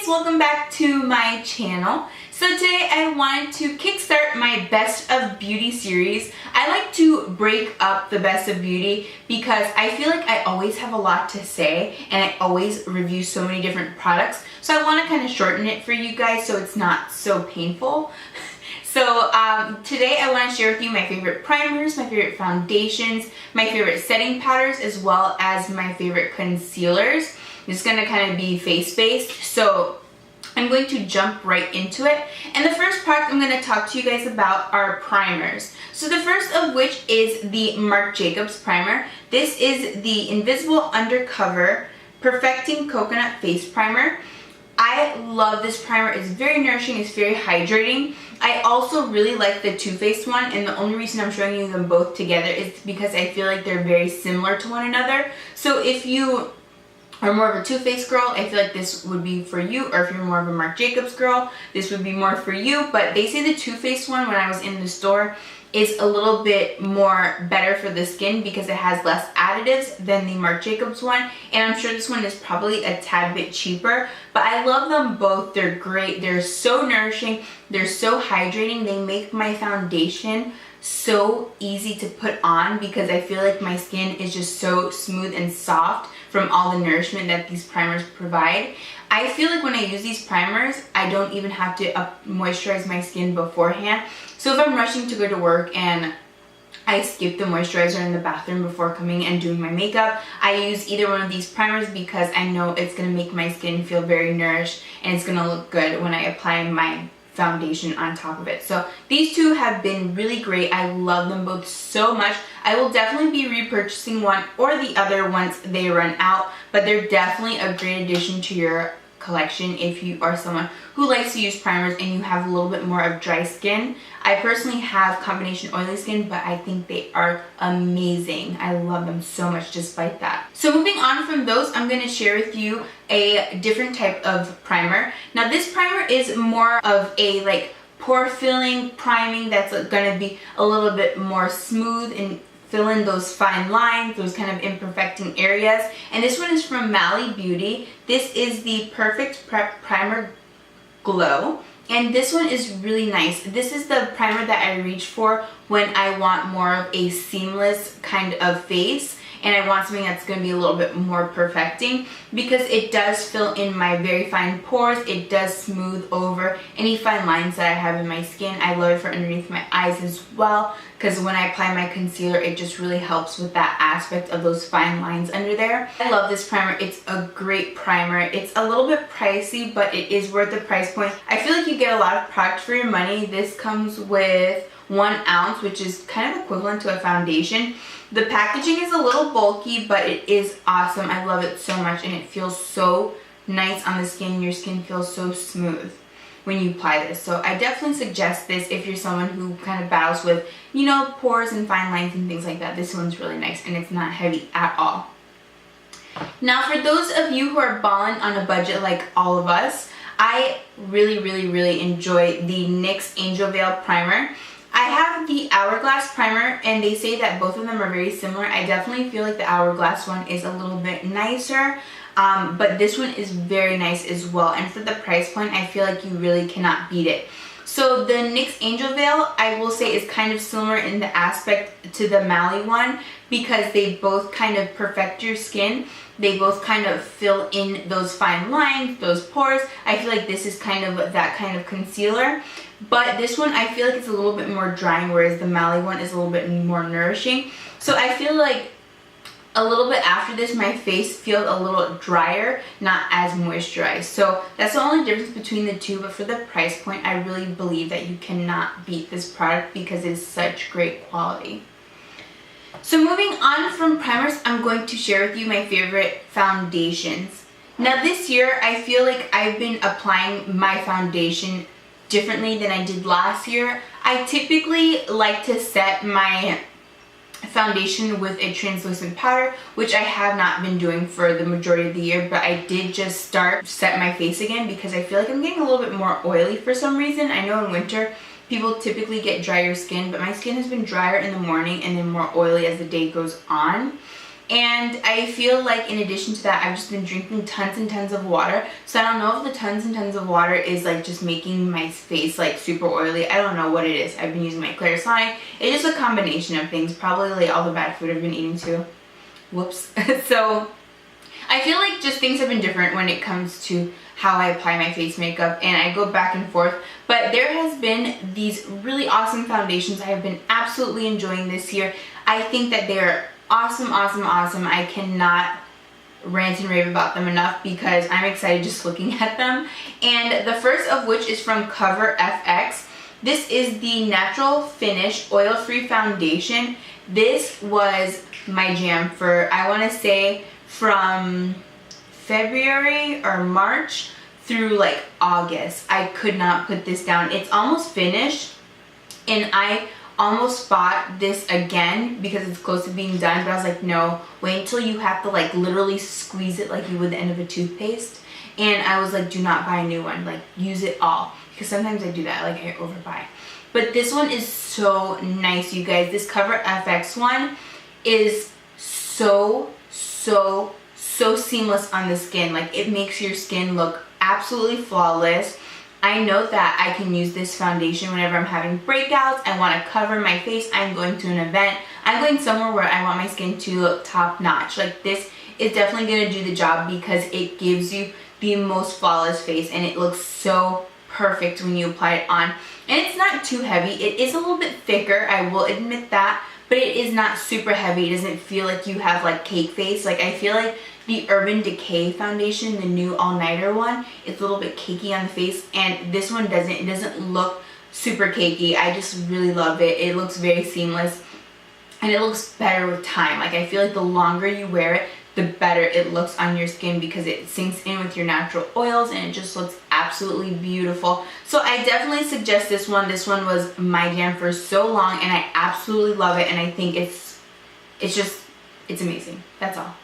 welcome back to my channel. So today I wanted to kickstart my Best of Beauty series. I like to break up the Best of Beauty because I feel like I always have a lot to say and I always review so many different products. So I want to kind of shorten it for you guys so it's not so painful. So today I want to share with you my favorite primers, my favorite foundations, my favorite setting powders, as well as my favorite concealers. It's going to kind of be face-based, so I'm going to jump right into it. And the first product I'm going to talk to you guys about are primers. So the first of which is the Marc Jacobs primer. This is the Invisible Undercover Perfecting Coconut Face Primer. I love this primer. It's very nourishing, it's very hydrating. I also really like the Too Faced one, and the only reason I'm showing you them both together is because I feel like they're very similar to one another. So if you are more of a Too Faced girl, I feel like this would be for you, or if you're more of a Marc Jacobs girl, this would be more for you. But they say the Too Faced one, when I was in the store, is a little bit more better for the skin because it has less additives than the Marc Jacobs one, and I'm sure this one is probably a tad bit cheaper, but I love them both. They're great. They're so nourishing, they're so hydrating. They make my foundation so easy to put on because I feel like my skin is just so smooth and soft from all the nourishment that these primers provide. I feel like when I use these primers, I don't even have to moisturize my skin beforehand. So if I'm rushing to go to work and I skip the moisturizer in the bathroom before coming and doing my makeup, I use either one of these primers because I know it's going to make my skin feel very nourished and it's going to look good when I apply my foundation on top of it. So these two have been really great. I love them both so much. I will definitely be repurchasing one or the other once they run out, but they're definitely a great addition to your collection if you are someone who likes to use primers and you have a little bit more of dry skin. I personally have combination oily skin, but I think they are amazing. I love them so much despite that. So moving on from those, I'm going to share with you a different type of primer. Now this primer is more of a like pore filling priming that's going to be a little bit more smooth and fill in those fine lines, those kind of imperfecting areas. And this one is from Malley Beauty. This is the Perfect Prep Primer Glow. And this one is really nice. This is the primer that I reach for when I want more of a seamless kind of face and I want something that's going to be a little bit more perfecting because it does fill in my very fine pores. It does smooth over any fine lines that I have in my skin. I love it for underneath my eyes as well because when I apply my concealer, it just really helps with that aspect of those fine lines under there. I love this primer. It's a great primer. It's a little bit pricey, but it is worth the price point. I feel like you get a lot of product for your money. This comes with 1 ounce, which is kind of equivalent to a foundation. The packaging is a little bulky, but it is awesome. I love it so much and it feels so nice on the skin. Your skin feels so smooth when you apply this. So I definitely suggest this if you're someone who kind of battles with, you know, pores and fine lines and things like that. This one's really nice and it's not heavy at all. Now for those of you who are balling on a budget like all of us, I really enjoy the NYX Angel Veil primer. I have the Hourglass primer and they say that both of them are very similar. I definitely feel like the Hourglass one is a little bit nicer, but this one is very nice as well. And for the price point, I feel like you really cannot beat it. So the NYX Angel Veil, I will say, is kind of similar in the aspect to the Malley one because they both kind of perfect your skin. They both kind of fill in those fine lines, those pores. I feel like this is kind of that kind of concealer. But this one, I feel like it's a little bit more drying, whereas the Malley one is a little bit more nourishing. So I feel like a little bit after this, my face feels a little drier, not as moisturized. So that's the only difference between the two. But for the price point, I really believe that you cannot beat this product because it's such great quality. So moving on from primers, I'm going to share with you my favorite foundations. Now this year, I feel like I've been applying my foundation differently than I did last year. I typically like to set my foundation with a translucent powder, which I have not been doing for the majority of the year, but I did just set my face again because I feel like I'm getting a little bit more oily for some reason. I know in winter people typically get drier skin, but my skin has been drier in the morning and then more oily as the day goes on. And I feel like in addition to that, I've just been drinking tons and tons of water. So I don't know if the tons and tons of water is like just making my face like super oily. I don't know what it is. I've been using my Clarisonic. It's just a combination of things. Probably like all the bad food I've been eating too. Whoops. So I feel like just things have been different when it comes to how I apply my face makeup, and I go back and forth. But there has been these really awesome foundations I have been absolutely enjoying this year. I think that they're awesome, awesome, awesome. I cannot rant and rave about them enough because I'm excited just looking at them. And the first of which is from CoverFX. This is the Natural Finish Oil-Free Foundation. This was my jam for, I want to say, from February or March through like August. I could not put this down. It's almost finished, and I almost bought this again because it's close to being done, but I was like, no, wait until you have to like literally squeeze it like you would the end of a toothpaste. And I was like, do not buy a new one, like use it all, because sometimes I do that, like I overbuy. But this one is so nice, you guys. This CoverFX one is so seamless on the skin. Like, it makes your skin look absolutely flawless. I know that I can use this foundation whenever I'm having breakouts, I want to cover my face, I'm going to an event, I'm going somewhere where I want my skin to look top notch. Like, this is definitely going to do the job because it gives you the most flawless face, and it looks so perfect when you apply it on. And it's not too heavy. It is a little bit thicker, I will admit that, but it is not super heavy. It doesn't feel like you have like cake face. Like, I feel like the Urban Decay foundation, the new all-nighter one, it's a little bit cakey on the face, and this one doesn't. It doesn't look super cakey. I just really love it. It looks very seamless, and it looks better with time. Like, I feel like the longer you wear it, the better it looks on your skin because it sinks in with your natural oils, and it just looks absolutely beautiful. So I definitely suggest this one. This one was my jam for so long, and I absolutely love it, and I think it's amazing. That's all.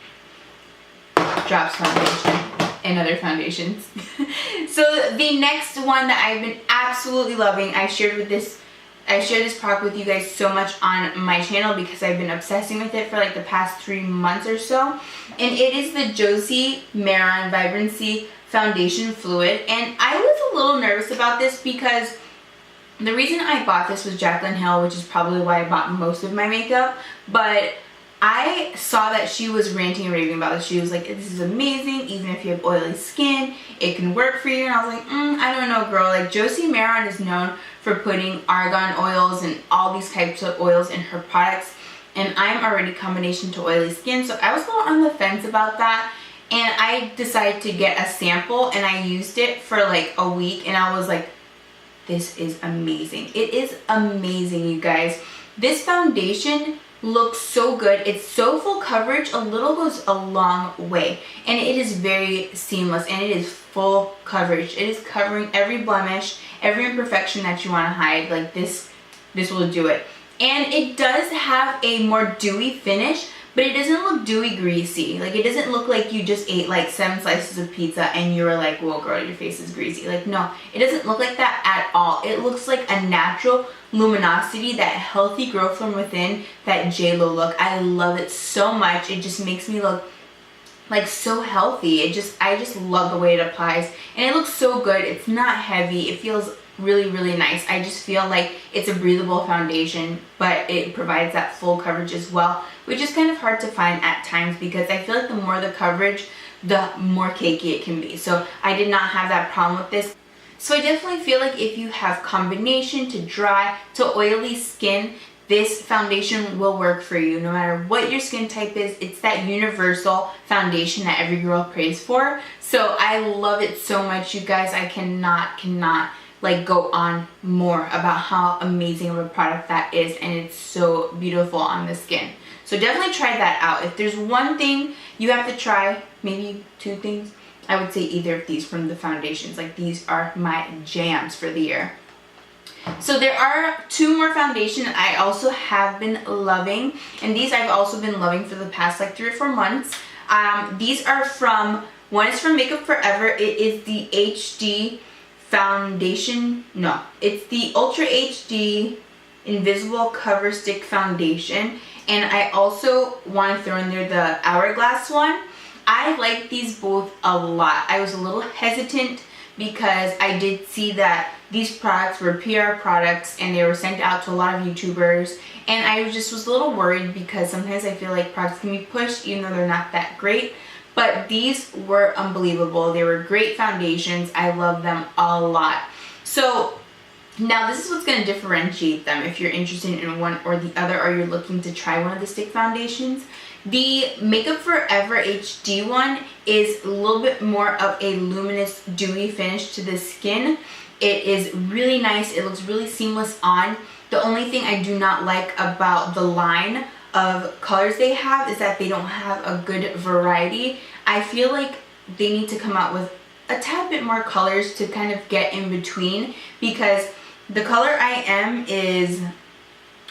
Drops foundation and other foundations. So the next one that I've been absolutely loving, I shared this product with you guys so much on my channel because I've been obsessing with it for like the past 3 months or so, and it is the Josie Maran Vibrancy Foundation Fluid. And I was a little nervous about this because the reason I bought this was Jaclyn Hill, which is probably why I bought most of my makeup, but I saw that she was ranting and raving about this. She was like, this is amazing, even if you have oily skin, it can work for you. And I was like, I don't know, girl. Like, Josie Maran is known for putting argan oils and all these types of oils in her products, and I'm already combination to oily skin, so I was a little on the fence about that. And I decided to get a sample, and I used it for like a week, and I was like, this is amazing. It is amazing, you guys. This foundation looks so good. It's so full coverage. A little goes a long way, and it is very seamless, and it is full coverage. It is covering every blemish, every imperfection that you want to hide. Like, this will do it. And it does have a more dewy finish, but it doesn't look dewy greasy. Like, it doesn't look like you just ate like 7 slices of pizza and you were like, whoa girl, your face is greasy. Like, no, it doesn't look like that at all. It looks like a natural luminosity, that healthy growth from within, that J-Lo look. I love it so much. It just makes me look like so healthy. I just love the way it applies, and it looks so good. It's not heavy. It feels really, really nice. I just feel like it's a breathable foundation, but it provides that full coverage as well, which is kind of hard to find at times because I feel like the more the coverage, the more cakey it can be. So I did not have that problem with this. So I definitely feel like if you have combination to dry to oily skin, this foundation will work for you no matter what your skin type is. It's that universal foundation that every girl prays for. So I love it so much, you guys. I cannot like go on more about how amazing of a product that is, and it's so beautiful on the skin. So definitely try that out. If there's one thing you have to try, maybe 2 things, I would say either of these from the foundations. Like, these are my jams for the year. So there are 2 more foundations I also have been loving, and these I've also been loving for the past like 3 or 4 months. These are from, one is from Makeup Forever. It is the HD foundation, no, it's the Ultra HD Invisible Cover Stick Foundation, and I also want to throw in there the Hourglass one. I like these both a lot. I was a little hesitant because I did see that these products were PR products and they were sent out to a lot of YouTubers, and I just was a little worried because sometimes I feel like products can be pushed even though they're not that great. But these were unbelievable. They were great foundations. I love them a lot. So now this is what's going to differentiate them if you're interested in one or the other, or you're looking to try one of the stick foundations. The Makeup Forever HD one is a little bit more of a luminous, dewy finish to the skin. It is really nice. It looks really seamless on. The only thing I do not like about the line of colors they have is that they don't have a good variety. I feel like they need to come out with a tad bit more colors to kind of get in between, because the color I am is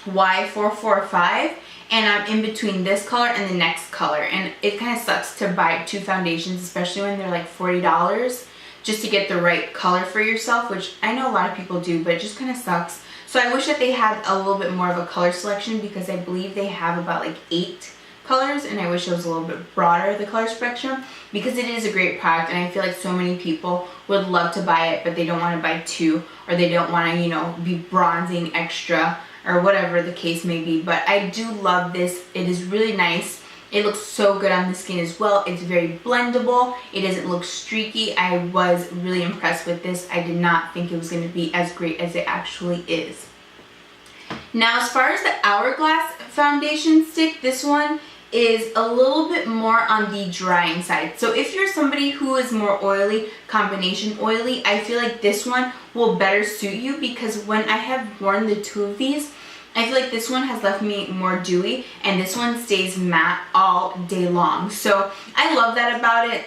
Y445, and I'm in between this color and the next color, and it kind of sucks to buy two foundations, especially when they're like $40, just to get the right color for yourself, which I know a lot of people do, but it just kind of sucks. So I wish that they had a little bit more of a color selection, because I believe they have about like 8 colors, and I wish it was a little bit broader, the color spectrum, because it is a great product, and I feel like so many people would love to buy it, but they don't want to buy 2, or they don't want to, you know, be bronzing extra or whatever the case may be. But I do love this. It is really nice. It looks so good on the skin as well. It's very blendable. It doesn't look streaky. I was really impressed with this. I did not think it was going to be as great as it actually is. Now, as far as the Hourglass foundation stick, this one is a little bit more on the drying side. So if you're somebody who is more oily, combination oily, I feel like this one will better suit you, because when I have worn the two of these, I feel like this one has left me more dewy, and this one stays matte all day long. So I love that about it.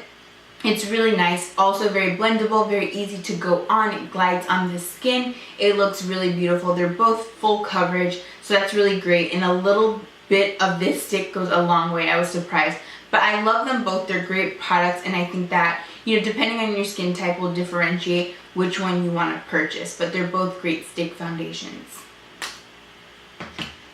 It's really nice. Also very blendable, very easy to go on. It glides on the skin. It looks really beautiful. They're both full coverage, so that's really great. And a little bit of this stick goes a long way. I was surprised. But I love them both. They're great products, and I think that, you know, depending on your skin type will differentiate which one you want to purchase. But they're both great stick foundations.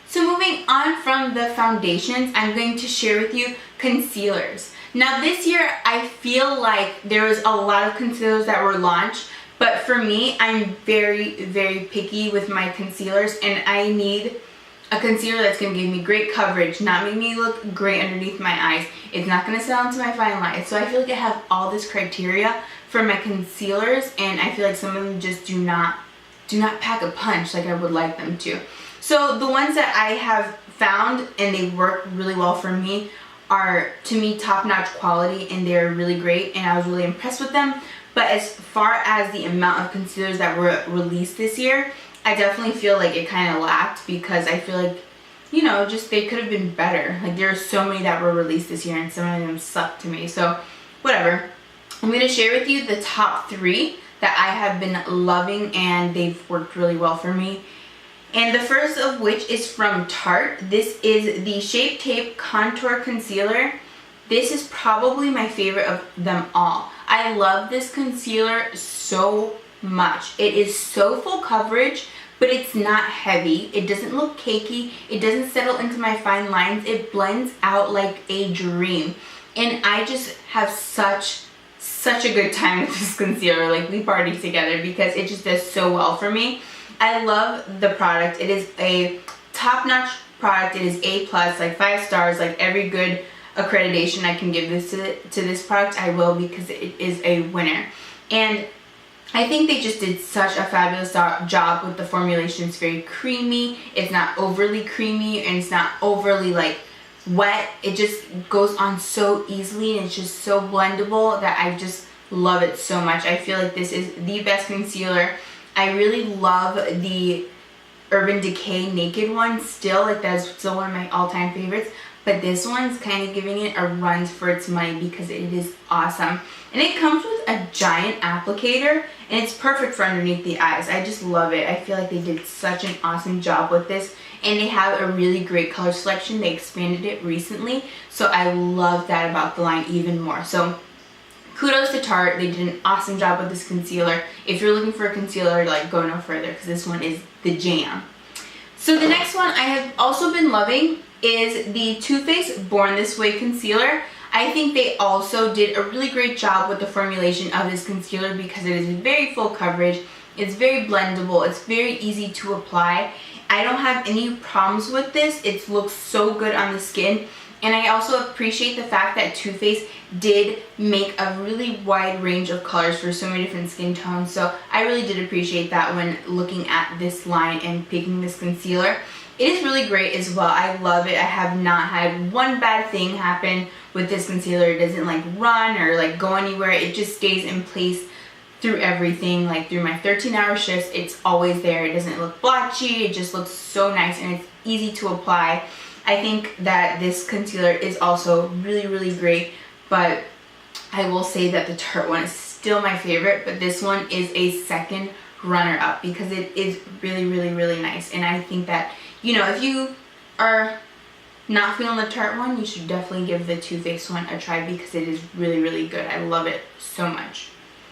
So moving on from the foundations, I'm going to share with you concealers. Now this year, I feel like there was a lot of concealers that were launched, but for me, I'm very, very picky with my concealers, and I need a concealer that's going to give me great coverage, not make me look great underneath my eyes. It's not going to sell into my fine lines. So I feel like I have all this criteria for my concealers, and I feel like some of them just do not pack a punch like I would like them to. So the ones that I have found and they work really well for me are, to me, top-notch quality, and they're really great, and I was really impressed with them. But as far as the amount of concealers that were released this year, I definitely feel like it kind of lacked, because I feel like, you know, just they could have been better. Like, there are so many that were released this year, and some of them sucked to me. So whatever. I'm going to share with you the top 3 that I have been loving, and they've worked really well for me. And the first of which is from Tarte. This is the Shape Tape Contour Concealer. This is probably my favorite of them all. I love this concealer so much. It is so full coverage, but it's not heavy. It doesn't look cakey. It doesn't settle into my fine lines. It blends out like a dream. And I just have such a good time with this concealer. Like, we party together because it just does so well for me. I love the product. It is a top-notch product. It is A+, like 5 stars, like every good accreditation I can give this to this product, I will, because it is a winner. And I think they just did such a fabulous job with the formulation. It's very creamy. It's not overly creamy, and it's not overly like wet. It just goes on so easily, and it's just so blendable that I just love it so much. I feel like this is the best concealer. I really love the Urban Decay Naked one still. Like, that's still one of my all-time favorites. But this one's kind of giving it a run for its money because it is awesome. And it comes with a giant applicator, and it's perfect for underneath the eyes. I just love it. I feel like they did such an awesome job with this. And they have a really great color selection. They expanded it recently. So I love that about the line even more. So kudos to Tarte. They did an awesome job with this concealer. If you're looking for a concealer, like, go no further, because this one is the jam. So the next one I have also been loving is the Too Faced Born This Way concealer. I think they also did a really great job with the formulation of this concealer because it is very full coverage, it's very blendable, it's very easy to apply. I don't have any problems with this. It looks so good on the skin. And I also appreciate the fact that Too Faced did make a really wide range of colors for so many different skin tones. So I really did appreciate that when looking at this line and picking this concealer. It is really great as well. I love it. I have not had one bad thing happen with this concealer. It doesn't like run or like go anywhere. It just stays in place through everything, like through my 13-hour shifts. It's always there. It doesn't look blotchy. It just looks so nice and it's easy to apply. I think that this concealer is also really, really great, but I will say that the Tarte one is still my favorite, but this one is a second runner-up because it is really, really, really nice. And I think that, you know, if you are not feeling the Tarte one, you should definitely give the Too Faced one a try because it is really, really good. I love it so much.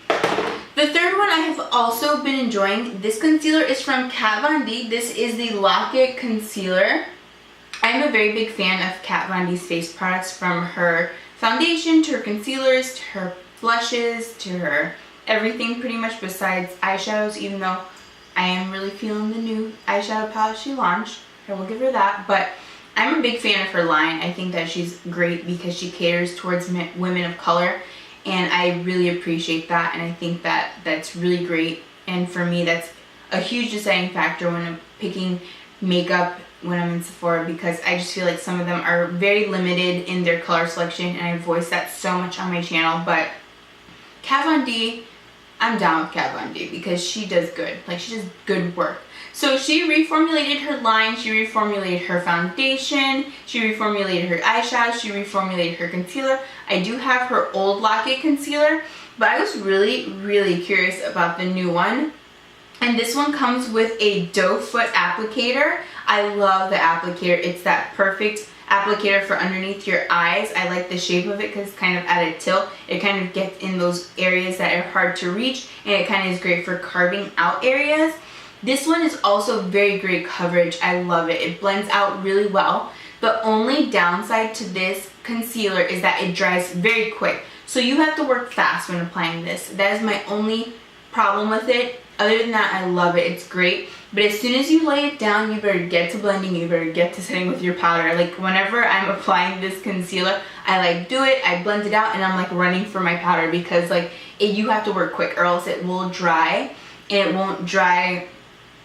The third one I have also been enjoying. This concealer is from Kat Von D. This is the Lock-It Concealer. I'm a very big fan of Kat Von D's face products, from her foundation to her concealers to her blushes to her everything pretty much besides eyeshadows, even though I am really feeling the new eyeshadow palette she launched. I will give her that, but I'm a big fan of her line. I think that she's great because she caters towards women of color, and I really appreciate that, and I think that that's really great. And for me, that's a huge deciding factor when I'm picking makeup when I'm in Sephora, because I just feel like some of them are very limited in their color selection, and I voice that so much on my channel. But Kat Von D, I'm down with Kat Von D because she does good. Like, she does good work. So she reformulated her line, she reformulated her foundation, she reformulated her eyeshadows, she reformulated her concealer. I do have her old Lock-It concealer, but I was really, really curious about the new one. And this one comes with a doe foot applicator. I love the applicator. It's that perfect applicator for underneath your eyes. I like the shape of it because it's kind of at a tilt. It kind of gets in those areas that are hard to reach, and it kind of is great for carving out areas. This one is also very great coverage. I love it. It blends out really well. The only downside to this concealer is that it dries very quick. So you have to work fast when applying this. That is my only problem with it. Other than that, I love it. It's great. But as soon as you lay it down, you better get to blending. You better get to setting with your powder. Like, whenever I'm applying this concealer, I like do it, I blend it out, and I'm like running for my powder because like you have to work quick or else it will dry, and it won't dry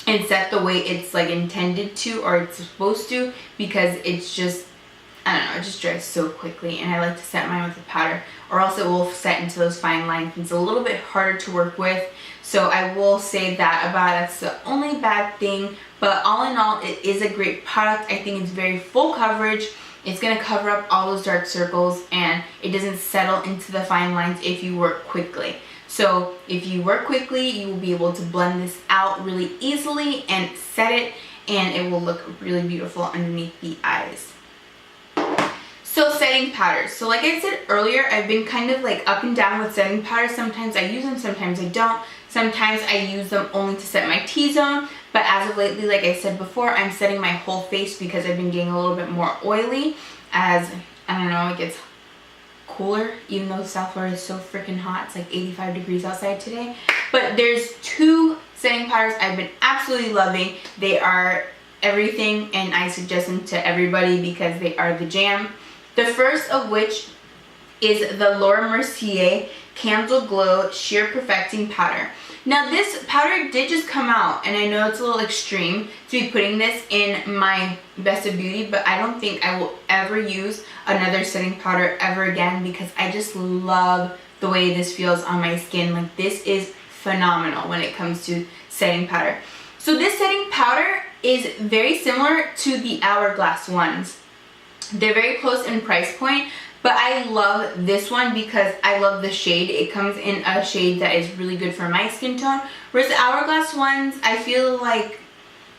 and set the way it's like intended to or it's supposed to, because it's just, I don't know, it just dries so quickly. And I like to set mine with a powder, or else it will set into those fine lines. It's a little bit harder to work with. So I will say that about it. That's the only bad thing. But all in all, it is a great product. I think it's very full coverage. It's going to cover up all those dark circles, and it doesn't settle into the fine lines if you work quickly. So if you work quickly, you will be able to blend this out really easily and set it, and it will look really beautiful underneath the eyes. So setting powders. So like I said earlier, I've been kind of like up and down with setting powders. Sometimes I use them, sometimes I don't. Sometimes I use them only to set my T-zone. But as of lately, like I said before, I'm setting my whole face because I've been getting a little bit more oily as, I don't know, it gets cooler, even though South Florida is so freaking hot. It's like 85 degrees outside today. But there's two setting powders I've been absolutely loving. They are everything, and I suggest them to everybody because they are the jam. The first of which is the Laura Mercier Candleglow Sheer Perfecting Powder. Now this powder did just come out, and I know it's a little extreme to be putting this in my Best of Beauty, but I don't think I will ever use another setting powder ever again because I just love the way this feels on my skin. Like, this is phenomenal when it comes to setting powder. So this setting powder is very similar to the Hourglass ones. They're very close in price point, but I love this one because I love the shade. It comes in a shade that is really good for my skin tone. Whereas the Hourglass ones, I feel like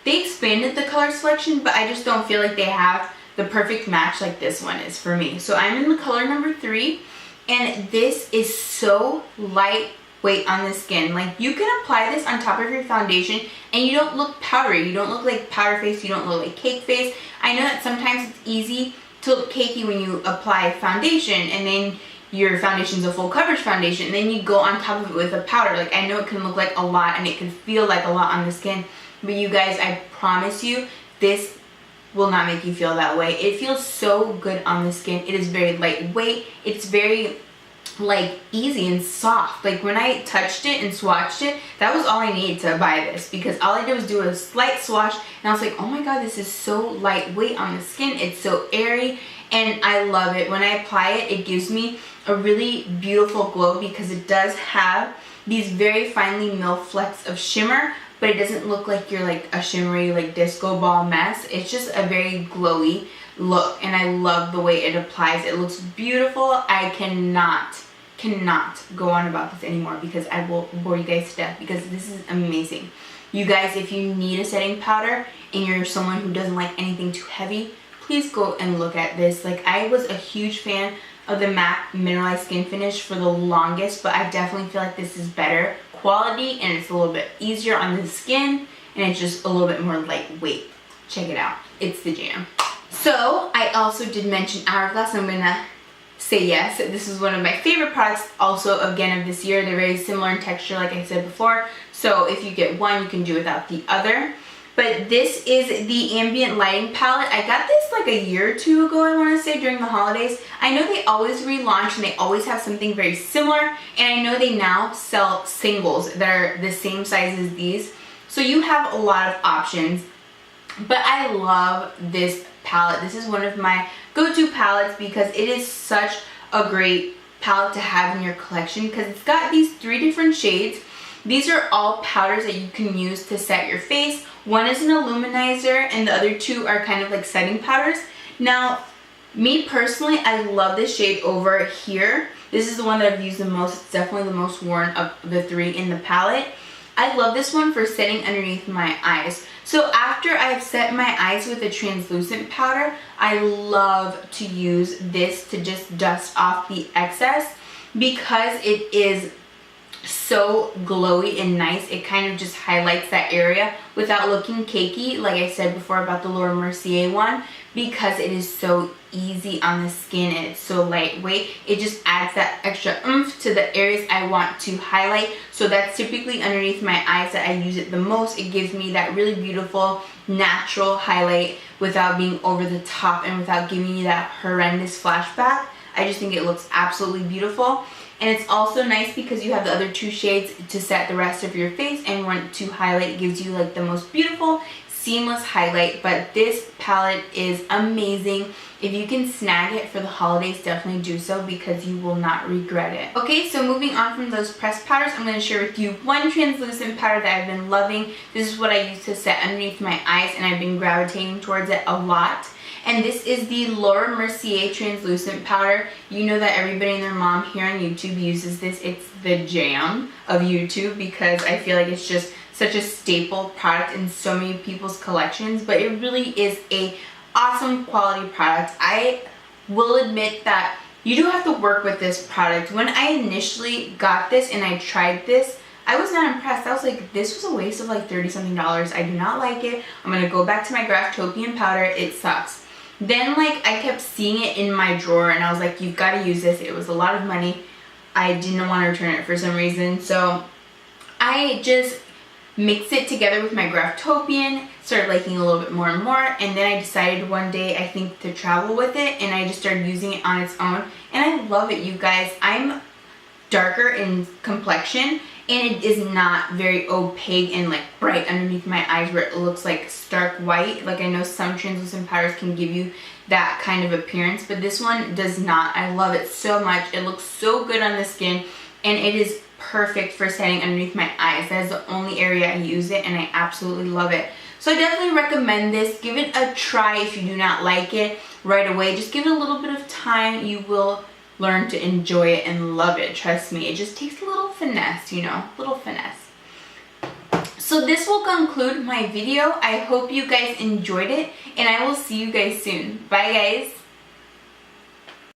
they expanded the color selection, but I just don't feel like they have the perfect match like this one is for me. So I'm in the color number 3, and this is so light weight on the skin. Like, you can apply this on top of your foundation and you don't look powdery. You don't look like powder face. You don't look like cake face. I know that sometimes it's easy to look cakey when you apply foundation and then your foundation's a full coverage foundation and then you go on top of it with a powder. Like, I know it can look like a lot and it can feel like a lot on the skin, but you guys, I promise you, this will not make you feel that way. It feels so good on the skin. It is very lightweight. It's very like easy and soft. Like, when I touched it and swatched it, that was all I needed to buy this, because all I did was do a slight swatch and I was like, oh my god, this is so lightweight on the skin. It's so airy and I love it. When I apply it, it gives me a really beautiful glow because it does have these very finely milled flecks of shimmer, but it doesn't look like you're like a shimmery like disco ball mess. It's just a very glowy look and I love the way it applies. It looks beautiful. I cannot go on about this anymore because I will bore you guys to death, because this is amazing. You guys, if you need a setting powder and you're someone who doesn't like anything too heavy, please go and look at this. Like, I was a huge fan of the MAC Mineralized Skin Finish for the longest, but I definitely feel like this is better quality and it's a little bit easier on the skin and it's just a little bit more lightweight. Check it out. It's the jam. So, I also did mention Hourglass. I'm gonna say yes. This is one of my favorite products also, again, of this year. They're very similar in texture, like I said before. So if you get one, you can do without the other. But this is the Ambient Lighting Palette. I got this like a year or two ago, I want to say, during the holidays. I know they always relaunch and they always have something very similar. And I know they now sell singles that are the same size as these. So you have a lot of options. But I love this palette. This is one of my go-to palettes because it is such a great palette to have in your collection, because it's got these 3 different shades. These are all powders that you can use to set your face. One is an illuminizer and the other 2 are kind of like setting powders. Now, me personally, I love this shade over here. This is the one that I've used the most. It's definitely the most worn of the 3 in the palette. I love this one for setting underneath my eyes. So after I've set my eyes with a translucent powder, I love to use this to just dust off the excess, because it is so glowy and nice. It kind of just highlights that area without looking cakey, like I said before about the Laura Mercier one, because it is so easy on the skin and it's so lightweight. It just adds that extra oomph to the areas I want to highlight. So that's typically underneath my eyes that I use it the most. It gives me that really beautiful natural highlight without being over the top and without giving you that horrendous flashback. I just think it looks absolutely beautiful. And it's also nice because you have the other 2 shades to set the rest of your face, and one to highlight. It gives you like the most beautiful seamless highlight. But this palette is amazing. If you can snag it for the holidays, definitely do so, because you will not regret it. Okay, so moving on from those pressed powders, I'm going to share with you one translucent powder that I've been loving. This is what I use to set underneath my eyes and I've been gravitating towards it a lot. And this is the Laura Mercier translucent powder. You know that everybody and their mom here on YouTube uses this. It's the jam of YouTube, because I feel like it's just such a staple product in so many people's collections, but it really is a awesome quality product. I will admit that you do have to work with this product. When I initially got this and I tried this, I was not impressed. I was like, this was a waste of like $30-something. I do not like it. I'm gonna go back to my Graftopian powder. It sucks. Then like I kept seeing it in my drawer and I was like, you've got to use this. It was a lot of money. I didn't want to return it for some reason. So I just mixed it together with my Graftopian, started liking it a little bit more and more, and then I decided one day, I think, to travel with it, and I just started using it on its own, and I love it, you guys. I'm darker in complexion, and it is not very opaque and like bright underneath my eyes where it looks like stark white. Like, I know some translucent powders can give you that kind of appearance, but this one does not. I love it so much. It looks so good on the skin, and it is perfect for setting underneath my eyes. That is the only area I use it, and I absolutely love it. So I definitely recommend this. Give it a try if you do not like it right away. Just give it a little bit of time. You will learn to enjoy it and love it. Trust me. It just takes a little finesse, you know, little finesse. So this will conclude my video. I hope you guys enjoyed it, and I will see you guys soon. Bye, guys.